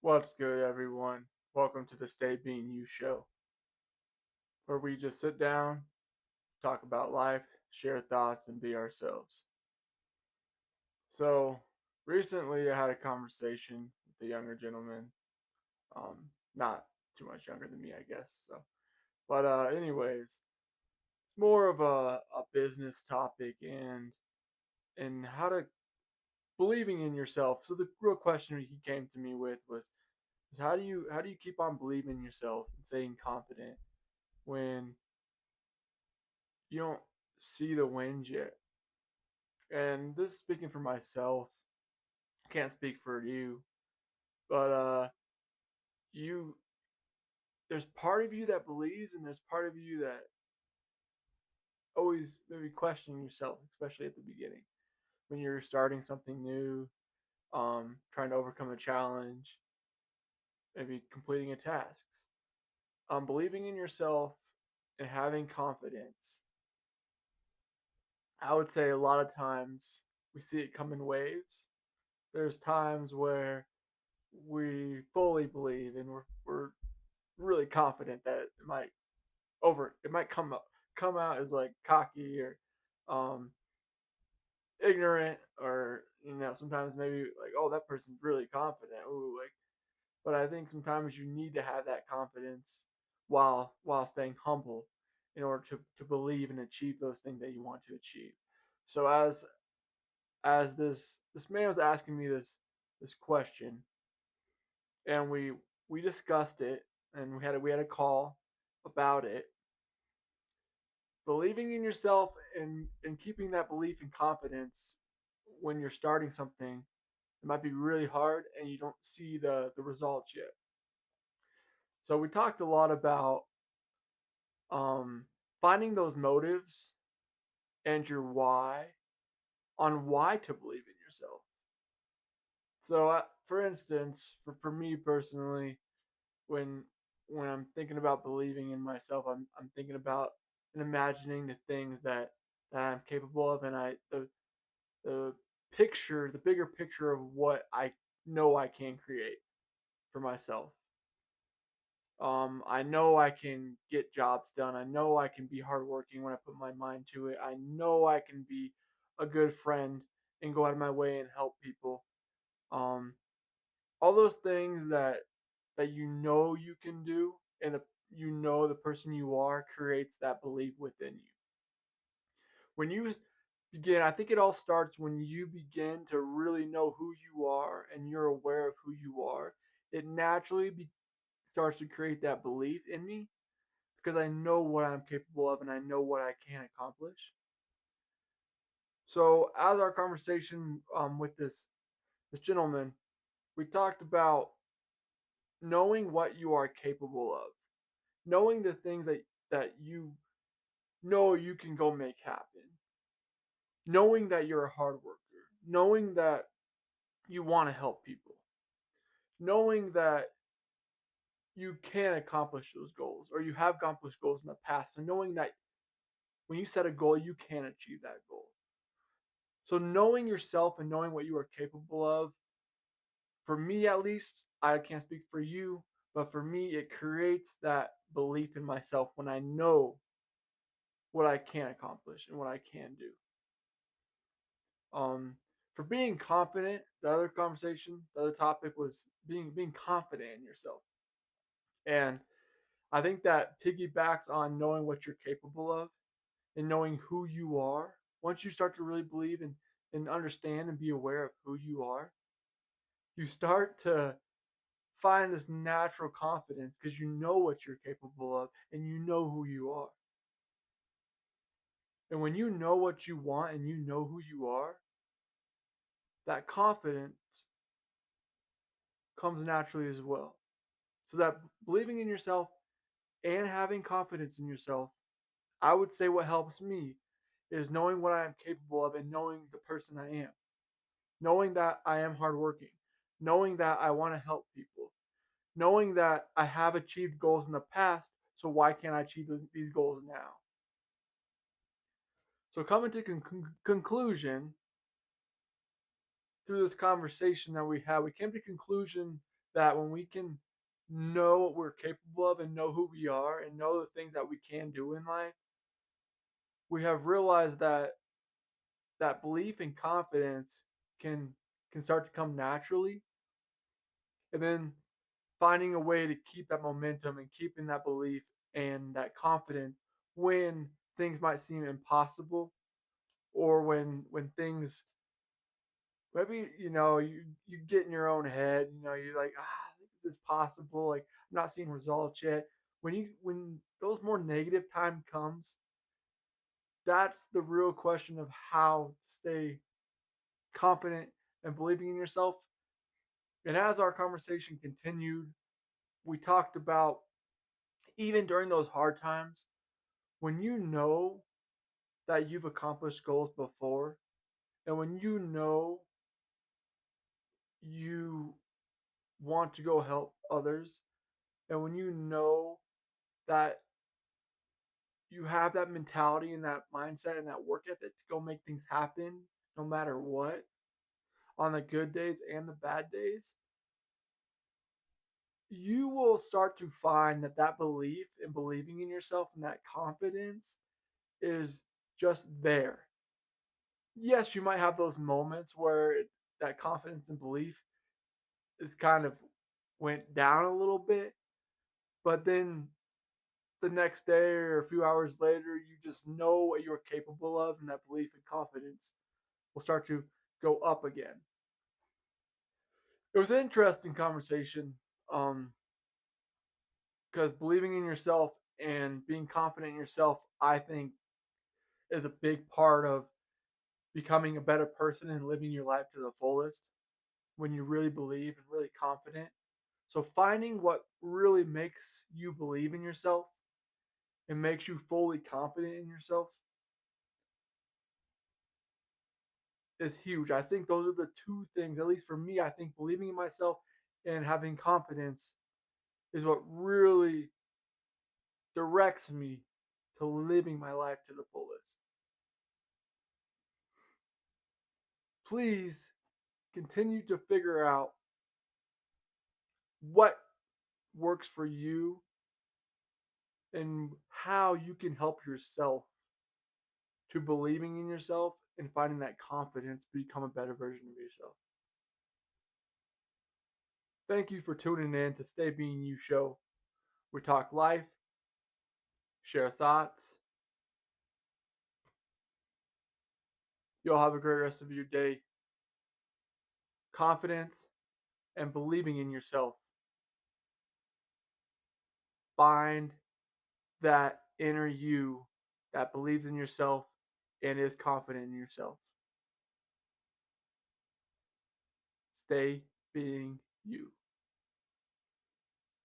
What's good, everyone? Welcome to the Stay Being You show, where we just sit down, talk about life, share thoughts, and be ourselves. So, recently I had a conversation with a younger gentleman, not too much younger than me, I guess. Anyways, it's more of a business topic and how to believing in yourself. So the real question he came to me with was how do you keep on believing in yourself and staying confident when you don't see the wins yet. And this is speaking for myself. Can't speak for you, but you there's part of you that believes, and there's part of you that always maybe questioning yourself, especially at the beginning when you're starting something new, trying to overcome a challenge, maybe completing a task. Believing in yourself and having confidence. I would say a lot of times we see it come in waves. There's times where we fully believe and we're really confident that it might come out as like cocky or um ignorant, or sometimes maybe like, oh, that person's really confident. Ooh, like, but I think sometimes you need to have that confidence while staying humble in order to believe and achieve those things that you want to achieve. So as this man was asking me this question, and we discussed it, and we had a call about it. Believing in yourself and keeping that belief and confidence when you're starting something, it might be really hard and you don't see the results yet. So we talked a lot about um finding those motives and your why on why to believe in yourself. So for instance, for me personally, when when I'm thinking about believing in myself, I'm thinking about and imagining the things that I'm capable of, and the the bigger picture of what I know I can create for myself. I know I can get jobs done. I know I can be hardworking when I put my mind to it. I know I can be a good friend and go out of my way and help people. Um, all those things that you can do, and the person you are creates that belief within you. When you begin, I think it all starts when you begin to really know who you are and you're aware of who you are. It naturally starts to create that belief in me because I know what I'm capable of and I know what I can accomplish. So, as our conversation with this gentleman, we talked about knowing what you are capable of, knowing the things that you know you can go make happen, knowing that you're a hard worker, knowing that you want to help people, knowing that you can accomplish those goals or you have accomplished goals in the past. So knowing that when you set a goal, you can achieve that goal. So knowing yourself and knowing what you are capable of, for me at least, I can't speak for you, but for me, it creates that belief in myself when I know what I can accomplish and what I can do. Um, for being confident, the other topic was being confident in yourself. And I think that piggybacks on knowing what you're capable of and knowing who you are. Once you start to really believe and understand and be aware of who you are, you start to find this natural confidence because you know what you're capable of and you know who you are. And when you know what you want and you know who you are, that confidence comes naturally as well. So that believing in yourself and having confidence in yourself, I would say what helps me is knowing what I am capable of and knowing the person I am. Knowing that I am hardworking, knowing that I want to help people, knowing that I have achieved goals in the past, so why can't I achieve these goals now? So coming to conclusion through this conversation that we had, we came to conclusion that when we can know what we're capable of and know who we are and know the things that we can do in life, we have realized that that belief and confidence can can start to come naturally, and then finding a way to keep that momentum and keeping that belief and that confidence when things might seem impossible, or when things, maybe, you get in your own head, you're like, is this possible, like I'm not seeing results yet. When those more negative time comes, that's the real question of how to stay confident and believing in yourself. And as our conversation continued, we talked about, even during those hard times, when you know that you've accomplished goals before, and when you know you want to go help others, and when you know that you have that mentality and that mindset and that work ethic to go make things happen no matter what, on the good days and the bad days, you will start to find that that belief and believing in yourself and that confidence is just there. Yes, you might have those moments where that confidence and belief is kind of went down a little bit, but then the next day or a few hours later, you just know what you're capable of, and that belief and confidence will start to go up again. It was an interesting conversation, um, because believing in yourself and being confident in yourself, I think, is a big part of becoming a better person and living your life to the fullest when you really believe and really confident. So finding what really makes you believe in yourself and makes you fully confident in yourself is huge. I think those are the two things, at least for me, I think believing in myself and having confidence is what really directs me to living my life to the fullest. Please continue to figure out what works for you and how you can help yourself to believing in yourself and finding that confidence to become a better version of yourself. Thank you for tuning in to Stay Being You Show. We talk life, share thoughts. You'll have a great rest of your day. Confidence and believing in yourself. Find that inner you that believes in yourself and is confident in yourself. Stay being you.